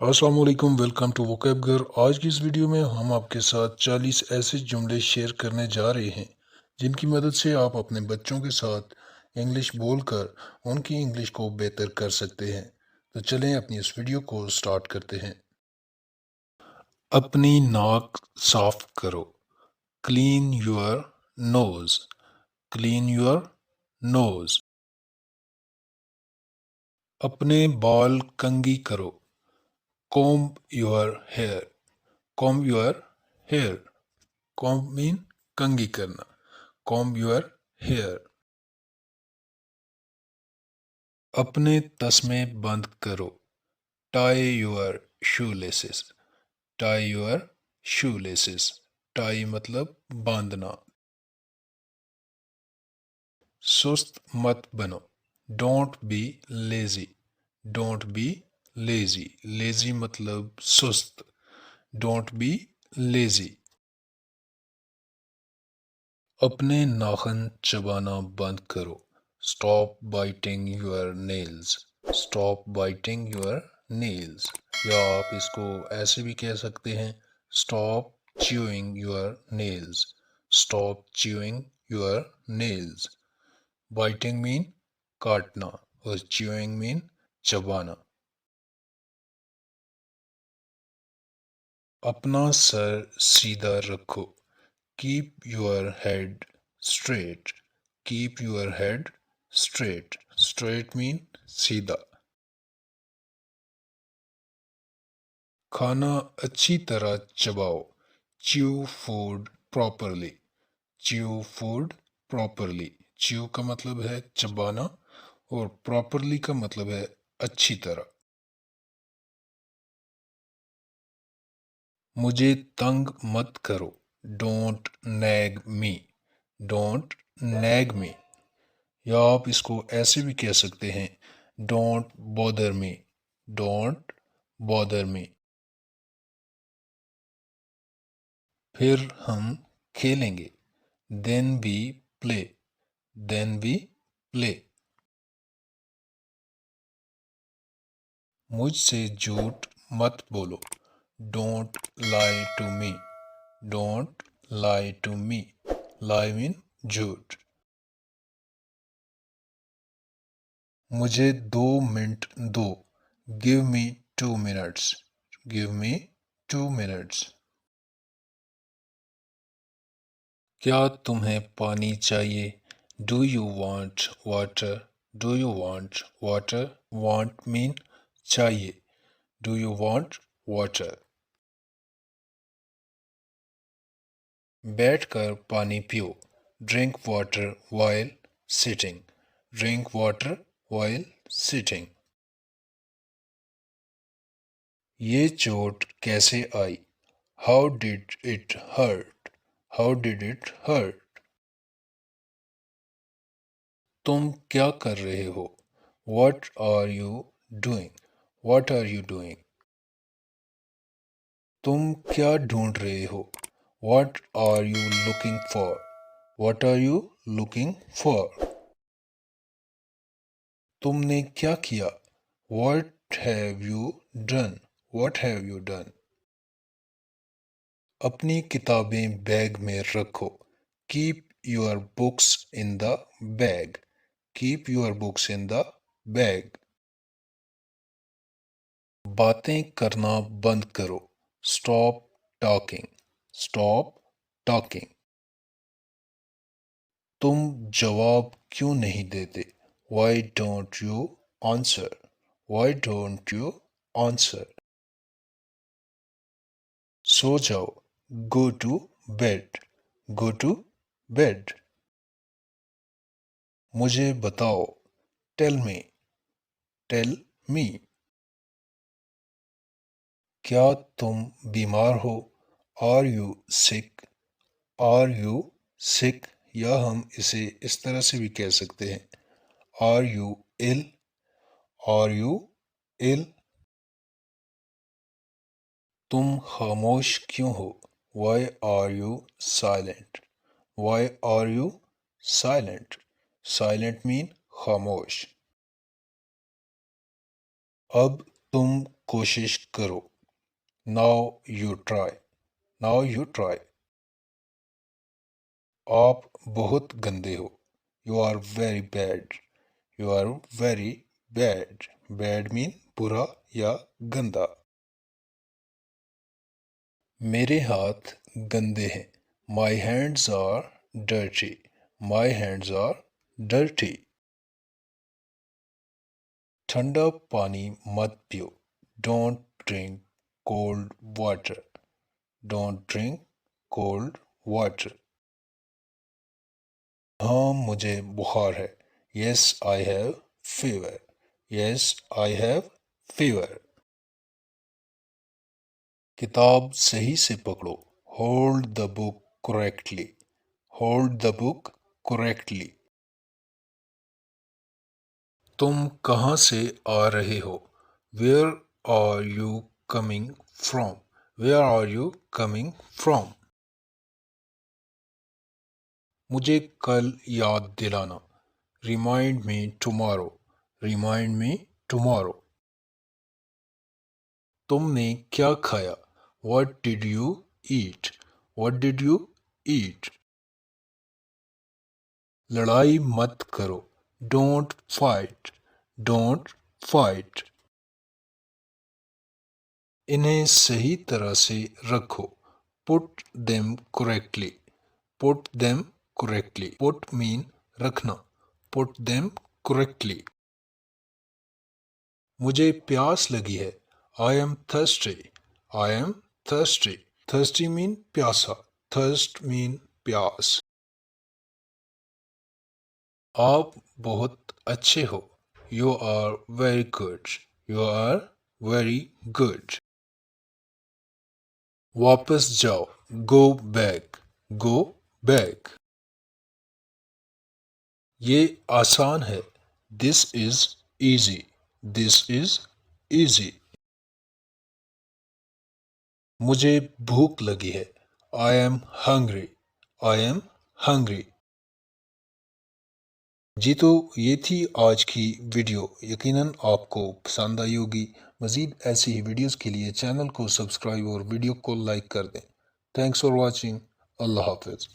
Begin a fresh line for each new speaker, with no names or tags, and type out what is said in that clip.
अस्सलाम वालेकुम, welcome to vocab. आज की इस वीडियो में हम आपके साथ 40 ऐसे जुमले शेयर करने जा रहे हैं जिनकी मदद से आप अपने बच्चों के साथ इंग्लिश बोलकर उनकी इंग्लिश को बेहतर कर सकते हैं। तो चलें अपनी इस वीडियो को स्टार्ट करते हैं। अपनी नाक साफ करो। Clean your nose. Clean your nose. अपने बाल कंघी करो। Comb your hair. Comb your hair. Comb mean कंघी करना। Comb your hair. अपने तस्मे बंद करो। Tie your shoelaces. Tie your shoelaces. Tie मतलब बांधना। सुस्त मत बनो। Don't be lazy. Don't be lazy. Lazy मतलब सुस्त। Don't be lazy. अपने नाखून चबाना बंद करो। Stop biting your nails. Stop biting your nails. या आप इसको ऐसे भी कह सकते हैं, stop chewing your nails. Stop chewing your nails. Biting mean काटना और च्यूइंग मीन चबाना। अपना सर सीधा रखो। Keep your head straight. Keep your head straight. Straight mean सीधा। खाना अच्छी तरह चबाओ। Chew food properly. Chew food properly. Chew का मतलब है चबाना और प्रॉपरली का मतलब है अच्छी तरह। मुझे तंग मत करो। Don't nag me. Don't nag me. या आप इसको ऐसे भी कह सकते हैं, don't bother me. Don't bother me. फिर हम खेलेंगे। Then we play. Then we play. मुझसे झूठ मत बोलो। Don't lie to me. Don't lie to me. Lie mean झूठ। मुझे 2 मिनट दो। Give me 2 minutes. Give me 2 minutes. क्या तुम्हें पानी चाहिए? Do you want water? Do you want water? Want mean चाहिए। Do you want water? बैठकर पानी पियो। Drink water while sitting. Drink water while sitting. ये चोट कैसे आई? How did it hurt? How did it hurt? तुम क्या कर रहे हो? What are you doing? What are you doing? तुम क्या ढूंढ रहे हो? What are you looking for? What are you looking for? तुमने क्या किया? What have you done? What have you done? अपनी किताबें बैग में रखो। Keep your books in the bag. Keep your books in the bag. बातें करना बंद करो। Stop talking. Stop talking. तुम जवाब क्यों नहीं देते? Why don't you answer? Why don't you answer? सो जाओ। Go to bed. Go to bed. मुझे बताओ। Tell me. Tell me. क्या तुम बीमार हो? Are you sick? Are you sick? या हम इसे इस तरह से भी कह सकते हैं, are you ill? Are you ill? तुम खामोश क्यों हो? Why are you silent? Why are you silent? Silent mean खामोश। अब तुम कोशिश करो। Now you try. Now you try. आप बहुत गंदे हो। You are very bad. You are very bad. Bad mean बुरा या गंदा। मेरे हाथ गंदे हैं। My hands are dirty. My hands are dirty. ठंडा पानी मत पियो। Don't drink cold water. Don't drink cold water. हाँ मुझे बुखार है। Yes I have fever. Yes I have fever. किताब सही से पकड़ो। Hold the book correctly. Hold the book correctly. तुम कहाँ से आ रहे हो? Where are you coming from? Where are you coming from? मुझे कल याद दिलाना। Remind me tomorrow. Remind me tomorrow. तुमने क्या खाया? What did you eat? What did you eat? लड़ाई मत करो। Don't fight. Don't fight. इन्हें सही तरह से रखो। Put them correctly. Put them correctly. Put mean रखना। Put them correctly. मुझे प्यास लगी है। I am thirsty. I am thirsty. Thirsty mean प्यासा। Thirst mean प्यास। आप बहुत अच्छे हो। You are very good. You are very good. वापस जाओ। Go back. Go back. ये आसान है। This is easy. This is easy. मुझे भूख लगी है। I am hungry. I am hungry. जी तो ये थी आज की वीडियो। यकीनन आपको पसंद आई होगी। मज़ीद ऐसी ही वीडियोस के लिए चैनल को सब्सक्राइब और वीडियो को लाइक कर दें। Thanks for watching. अल्लाह हाफिज़।